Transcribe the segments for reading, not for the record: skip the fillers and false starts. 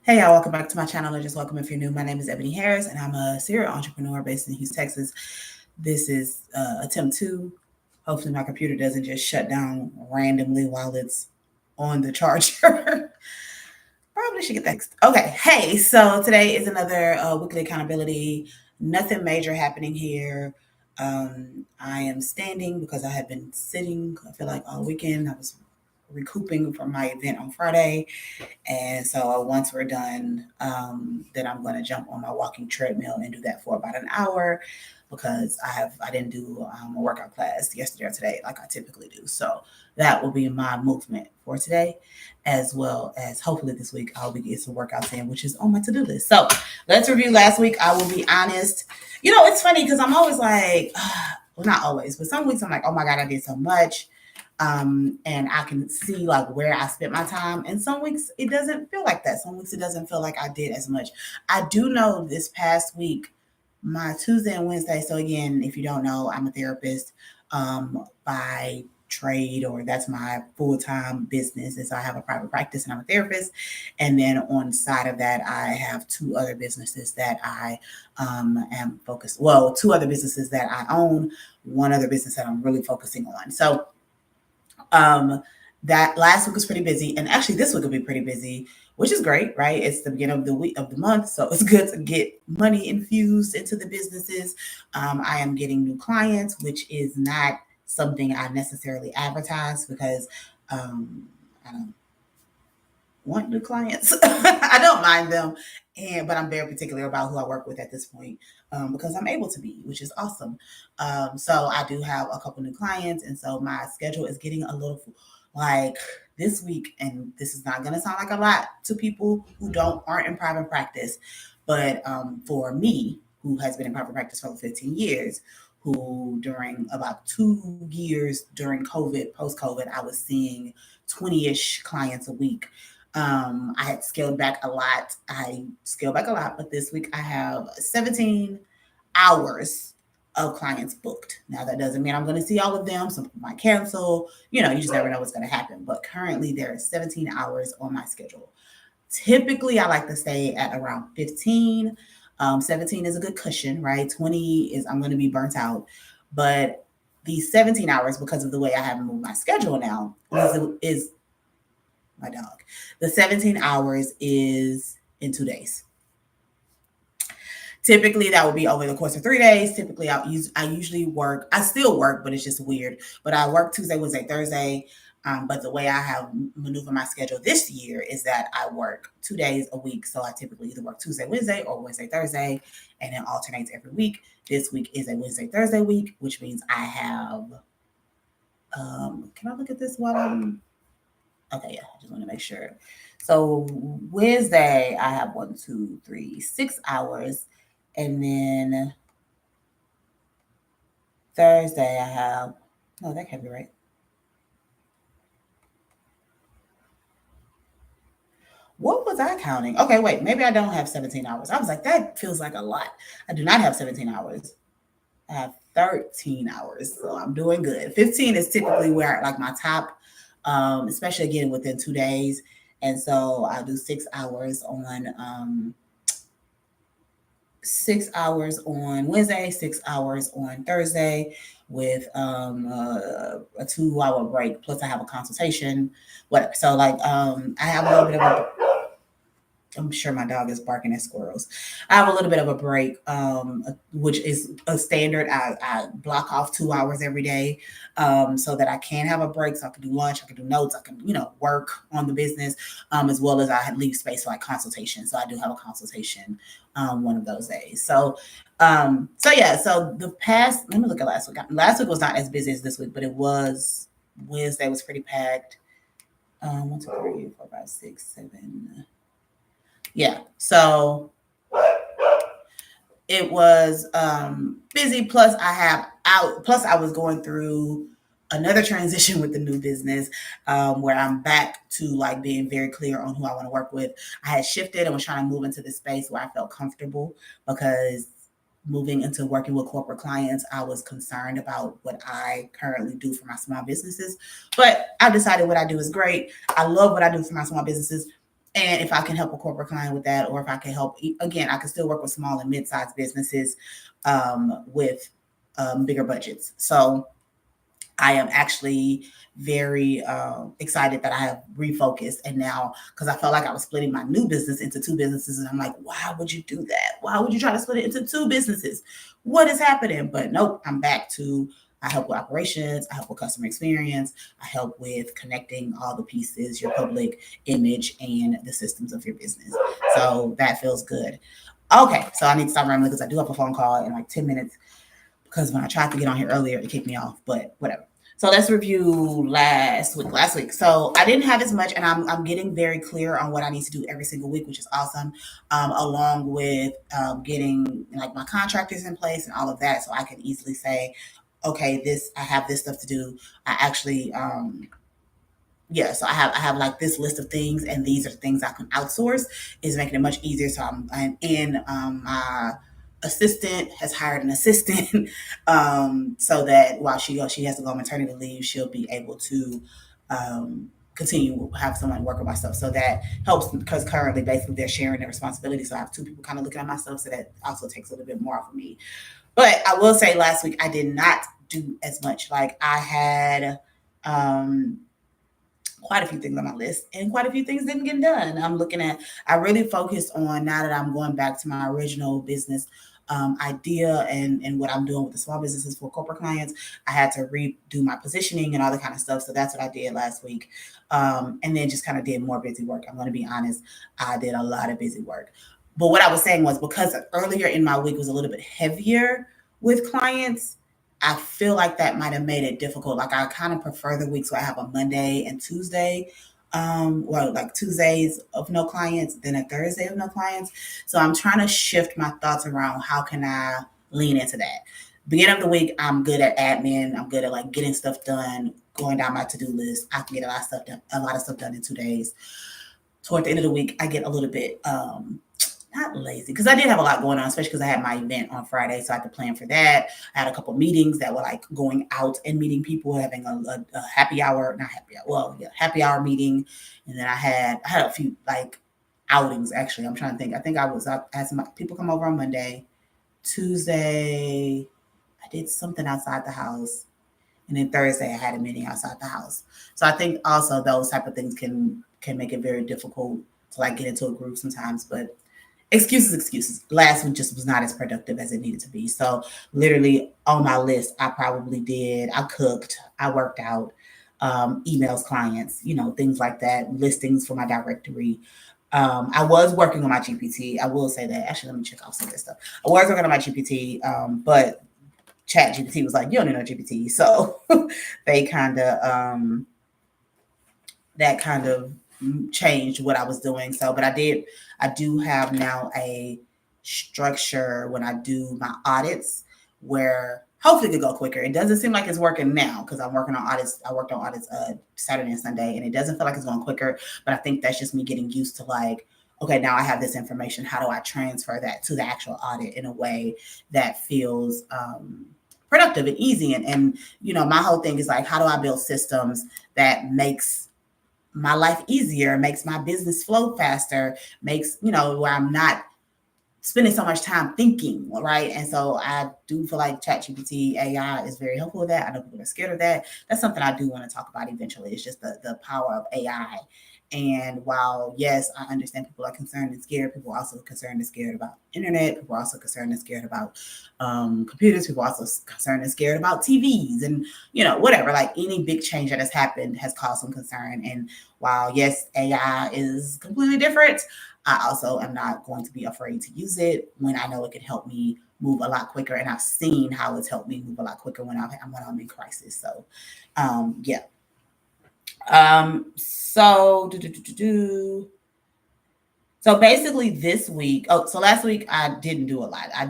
Hey, y'all, welcome back to my channel, or just welcome if you're new. My name is Eboni Harris, and I'm a serial entrepreneur based in Houston, Texas. This is attempt two. Hopefully, my computer doesn't just shut down randomly while it's on the charger. Probably should get that fixed. Okay, hey, so today is another weekly accountability. Nothing major happening here. I am standing because I have been sitting, I feel like, all weekend. I was recouping from my event on Friday. And so once we're done, then I'm going to jump on my walking treadmill and do that for about an hour because I didn't do a workout class yesterday or today like I typically do. So that will be my movement for today, as well as hopefully this week I'll be getting some workouts in, which is on my to-do list. So let's review last week. I will be honest. It's funny because I'm always like, well, not always, but some weeks I'm like, oh my God, I did so much. And I can see like where I spent my time. And some weeks it doesn't feel like that. Some weeks it doesn't feel like I did as much. I do know this past week, my Tuesday and Wednesday. So again, if you don't know, I'm a therapist by trade, or that's my full-time business. And so I have a private practice and I'm a therapist. And then on the side of that, I have two other businesses that I am focused. Well, two other businesses that I own, one other business that I'm really focusing on. So um, that last week was pretty busy, and actually this week will be pretty busy, which is great, right? It's the beginning of the week of the month, so it's good to get money infused into the businesses. I am getting new clients, which is not something I necessarily advertise because I don't want new clients. I don't mind them, but I'm very particular about who I work with at this point because I'm able to be, which is awesome. So I do have a couple new clients, and so my schedule is getting a little like this week, and this is not going to sound like a lot to people who aren't in private practice, but for me, who has been in private practice for over 15 years, who during about 2 years during COVID, post COVID, I was seeing 20-ish clients a week. I had scaled back a lot. But this week I have 17 hours of clients booked. Now that doesn't mean I'm going to see all of them. Some people might cancel. You just never know what's going to happen. But currently there are 17 hours on my schedule. Typically, I like to stay at around 15. 17 is a good cushion, right? 20 is I'm going to be burnt out. But these 17 hours, because of the way I have moved my schedule now, is my dog. The 17 hours is in 2 days. Typically, that would be over the course of 3 days. Typically, I usually work. I still work, but it's just weird. But I work Tuesday, Wednesday, Thursday. But the way I have maneuvered my schedule this year is that I work 2 days a week. So I typically either work Tuesday, Wednesday, or Wednesday, Thursday, and it alternates every week. This week is a Wednesday, Thursday week, which means I have. Can I look at this while I'm? Okay, yeah, I just want to make sure. So Wednesday, I have 1, 2, 3, 6 hours. And then Thursday, I have, no, that can't be right. What was I counting? Okay, wait, maybe I don't have 17 hours. I was like, that feels like a lot. I do not have 17 hours. I have 13 hours, so I'm doing good. 15 is typically where like my top, especially again within 2 days. And so I'll do 6 hours on 6 hours on Wednesday, 6 hours on Thursday, with a 2 hour break. Plus, I have a consultation. Whatever. So, like, I have a little bit of a. I'm sure my dog is barking at squirrels. I have a little bit of a break, which is a standard. I block off 2 hours every day so that I can have a break. So I can do lunch, I can do notes, I can, work on the business, as well as I leave space for like consultation. So I do have a consultation one of those days. So yeah, so let me look at last week. Last week was not as busy as this week, but it was. Wednesday was pretty packed. 1, 2, 3, 4, 5, 6, 7. Yeah. So it was busy. Plus I was going through another transition with the new business, where I'm back to like being very clear on who I want to work with. I had shifted and was trying to move into this space where I felt comfortable, because moving into working with corporate clients, I was concerned about what I currently do for my small businesses. But I decided what I do is great. I love what I do for my small businesses. And if I can help a corporate client with that, or if I can help, again, I can still work with small and mid-sized businesses with bigger budgets. So I am actually very excited that I have refocused. And now, because I felt like I was splitting my new business into two businesses, and I'm like, why would you do that? Why would you try to split it into two businesses? What is happening? But nope, I'm back to, I help with operations, I help with customer experience, I help with connecting all the pieces, your public image, and the systems of your business. So that feels good. Okay, so I need to stop rambling because I do have a phone call in like 10 minutes, because when I tried to get on here earlier, it kicked me off, but whatever. So let's review last week. Last week, so I didn't have as much, and I'm getting very clear on what I need to do every single week, which is awesome. Along with getting like my contractors in place and all of that, so I can easily say, okay, this, I have this stuff to do. I actually yeah, so I have like this list of things, and these are things I can outsource. Is making it much easier. So I'm in my assistant has hired an assistant, so that while she has to go on maternity leave, she'll be able to continue have someone work on my stuff. So that helps, because currently basically they're sharing their responsibility. So I have two people kind of looking at my stuff, so that also takes a little bit more off of me. But I will say last week I did not do as much. Like I had um quite a few things on my list, and quite a few things didn't get done. I really focused on, now that I'm going back to my original business idea, and what I'm doing with the small businesses for corporate clients. I had to redo my positioning and all that kind of stuff. So that's what I did last week. And then just kind of did more busy work. I'm going to be honest, I did a lot of busy work. But what I was saying was, because earlier in my week was a little bit heavier with clients, I feel like that might have made it difficult. Like I kind of prefer the weeks where I have a Monday and Tuesday, or like Tuesdays of no clients, then a Thursday of no clients. So I'm trying to shift my thoughts around how can I lean into that. Beginning of the week, I'm good at admin. I'm good at like getting stuff done, going down my to-do list. I can get a lot of stuff done in 2 days. Toward the end of the week, I get a little bit not lazy, because I did have a lot going on, especially because I had my event on Friday, so I had to plan for that. I had a couple meetings that were like going out and meeting people, having a happy hour, not happy hour, well, yeah, happy hour meeting, and then I had a few like outings. Actually, I'm trying to think. I think I had some people come over on Monday. Tuesday, I did something outside the house, and then Thursday I had a meeting outside the house. So I think also those type of things can make it very difficult to like get into a group sometimes, but excuses. Last week just was not as productive as it needed to be. So literally on my list, I cooked, I worked out, emails, clients, things like that, listings for my directory. I was working on my GPT. I will say that. Actually, let me check off some of this stuff. I was working on my GPT, but Chat GPT was like, you don't need no GPT. So they that kind of changed what I was doing. So, but I do have now a structure when I do my audits, where hopefully it could go quicker. It doesn't seem like it's working now, because I'm working on audits. I worked on audits Saturday and Sunday, and it doesn't feel like it's going quicker. But I think that's just me getting used to like, okay, now I have this information. How do I transfer that to the actual audit in a way that feels productive and easy? And my whole thing is like, how do I build systems that makes my life easier, makes my business flow faster, makes, where I'm not spending so much time thinking, right? And so I do feel like ChatGPT AI is very helpful with that. I know people are scared of that. That's something I do want to talk about eventually. It's just the power of AI. And while, yes, I understand people are concerned and scared, people are also concerned and scared about internet. People are also concerned and scared about computers. People are also concerned and scared about TVs and, whatever. Like any big change that has happened has caused some concern. And while, yes, AI is completely different, I also am not going to be afraid to use it when I know it can help me move a lot quicker. And I've seen how it's helped me move a lot quicker when I'm in crisis. So, yeah. So so basically this week, so last week I didn't do a lot. I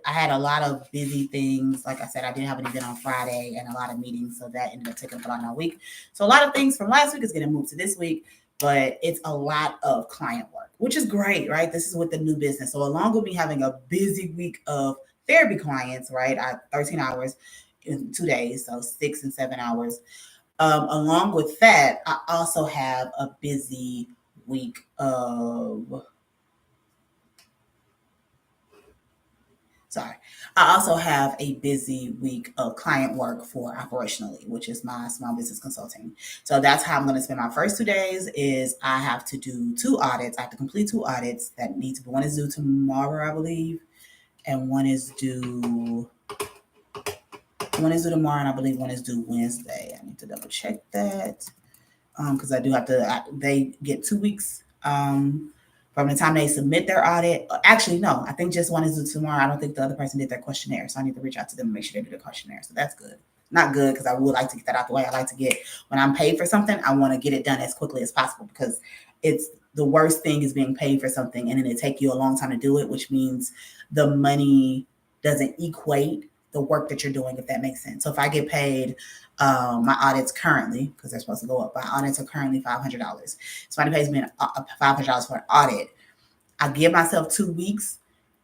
had a lot of busy things. Like I said, I didn't have an event on Friday and a lot of meetings. So that ended up taking up a lot of my week. So a lot of things from last week is going to move to this week, but it's a lot of client work, which is great, right? This is with the new business. So along with me having a busy week of therapy clients, right? 13 hours in 2 days, so 6 and 7 hours. Along with that, I also have a busy week of, sorry, I also have a busy week of client work for operationally, which is my small business consulting. So that's how I'm going to spend my first 2 days. Is I have to do 2 audits. I have to complete 2 audits that need to be, one is due tomorrow, I believe, and one is due tomorrow, and I believe one is due Wednesday. I need to double check that because I do have to. They get 2 weeks from the time they submit their audit. Actually, no, I think just one is due tomorrow. I don't think the other person did their questionnaire, so I need to reach out to them and make sure they do the questionnaire. So that's good. Not good because I would like to get that out the way. I like to get, when I'm paid for something, I want to get it done as quickly as possible because it's the worst thing is being paid for something and then it take you a long time to do it, which means the money doesn't equate the work that you're doing, if that makes sense. So if I get paid, my audits currently, because they're supposed to go up, my audits are currently $500. Somebody pays me $500 for an audit. I give myself 2 weeks.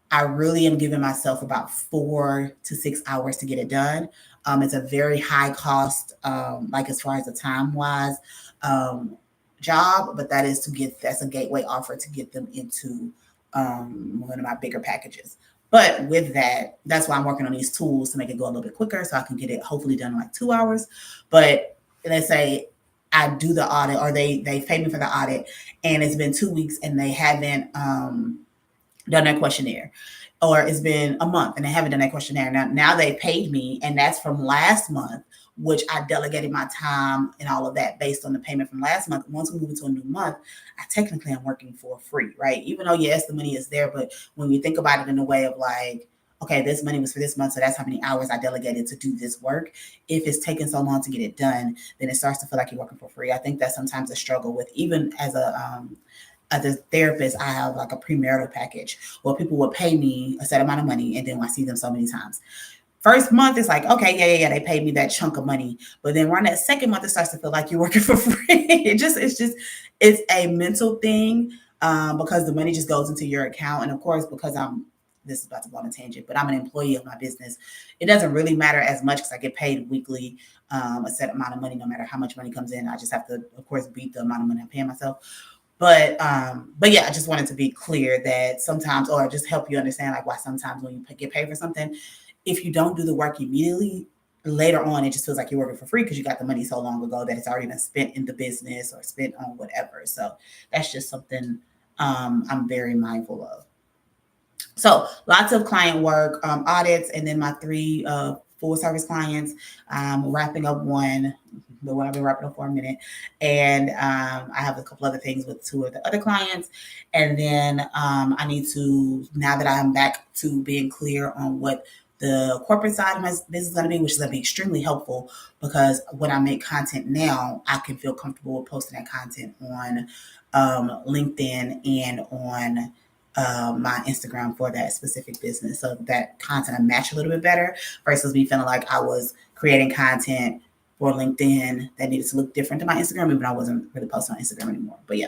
I really am giving myself about 4 to 6 hours to get it done. It's a very high cost, like as far as the time wise, job, but that's a gateway offer to get them into one of my bigger packages. But with that, that's why I'm working on these tools to make it go a little bit quicker so I can get it hopefully done in like 2 hours. But let's say I do the audit or they pay me for the audit and it's been 2 weeks and they haven't done that questionnaire, or it's been a month and they haven't done that questionnaire. Now they paid me, and that's from last month, which I delegated my time and all of that based on the payment from last month. Once we move into a new month, I technically am working for free, right? Even though yes, the money is there, but when you think about it in a way of like, okay, this money was for this month, so that's how many hours I delegated to do this work. If it's taking so long to get it done, then it starts to feel like you're working for free. I think that's sometimes a struggle with, even as a therapist, I have like a premarital package where people will pay me a set amount of money and then I see them so many times. First month it's like, okay, yeah, they paid me that chunk of money. But then around that second month, it starts to feel like you're working for free. It's a mental thing because the money just goes into your account. And of course, because this is about to go on a tangent, but I'm an employee of my business. It doesn't really matter as much because I get paid weekly, a set amount of money, no matter how much money comes in. I just have to, of course, beat the amount of money I'm paying myself. But yeah, I just wanted to be clear that sometimes, or just help you understand like why sometimes when you get paid for something, if you don't do the work immediately, later on it just feels like you're working for free because you got the money so long ago that it's already been spent in the business or spent on whatever. So that's just something I'm very mindful of. So lots of client work, audits, and then my 3 full service clients. Wrapping up one, the one I've been wrapping up for a minute, and I have a couple other things with 2 of the other clients, and then I need to, now that I'm back to being clear on what the corporate side of my business is going to be, which is going to be extremely helpful because when I make content now, I can feel comfortable with posting that content on LinkedIn and on my Instagram for that specific business. So that content I match a little bit better versus me feeling like I was creating content for LinkedIn that needed to look different to my Instagram, even though I wasn't really posting on Instagram anymore. But yeah.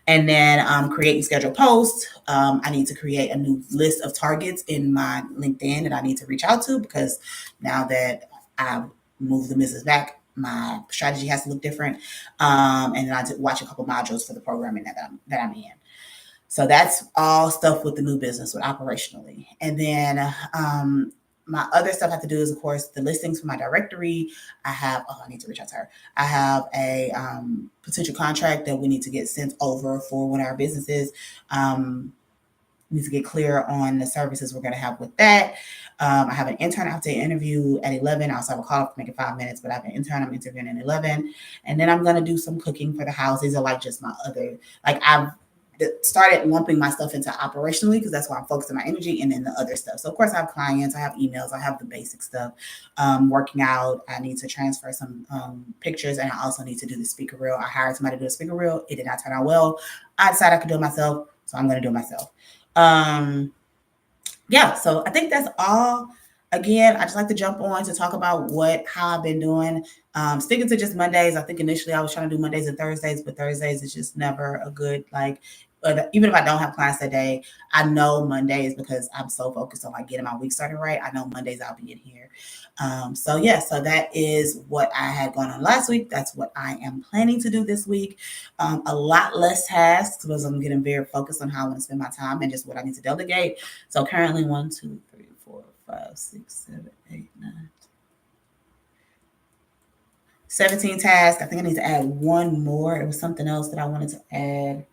And then create and schedule posts. I need to create a new list of targets in my LinkedIn that I need to reach out to because now that I've moved the business back, my strategy has to look different. And then I watch a couple modules for the programming that I'm in. So that's all stuff with the new business, with operationally. And then my other stuff I have to do is, of course, the listings for my directory. I need to reach out to her. I have a potential contract that we need to get sent over for one of our businesses. Need to get clear on the services we're going to have with that. I have an intern I have to interview at 11. I also have a call for making 5 minutes, but I have an intern I'm interviewing at 11. And then I'm going to do some cooking for the house. These are like just my other, like I've started lumping my stuff into operationally because that's why I'm focusing my energy, and then the other stuff. So of course I have clients, I have emails, I have the basic stuff. Working out, I need to transfer some pictures, and I also need to do the speaker reel. I hired somebody to do a speaker reel. It did not turn out well. I decided I could do it myself, so I'm going to do it myself. Yeah, so I think that's all. Again, I just like to jump on to talk about how I've been doing. Sticking to just Mondays. I think initially I was trying to do Mondays and Thursdays, but Thursdays is just never a good, like, even if I don't have clients that day, I know Mondays, because I'm so focused on like getting my week started right. I know Mondays I'll be in here. So yeah, so that is what I had going on last week. That's what I am planning to do this week. A lot less tasks, because I'm getting very focused on how I want to spend my time and just what I need to delegate. So currently 1, 2, 3, 4, 5, 6, 7, 8, 9, 17 tasks. I think I need to add one more. It was something else that I wanted to add,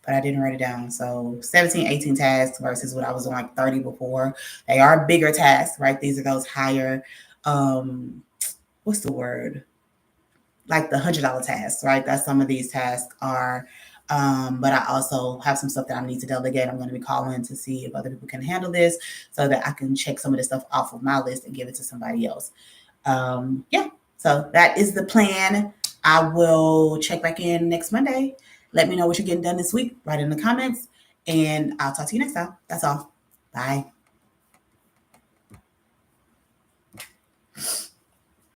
but I didn't write it down. So 17, 18 tasks versus what I was on like 30 before. They are bigger tasks, right? These are those higher, what's the word? Like the $100 tasks, right? That's some of these tasks are. But I also have some stuff that I need to delegate. I'm going to be calling to see if other people can handle this so that I can check some of this stuff off of my list and give it to somebody else. Yeah, so that is the plan. I will check back in next Monday. Let me know what you're getting done this week. Write in the comments, and I'll talk to you next time. That's all. Bye.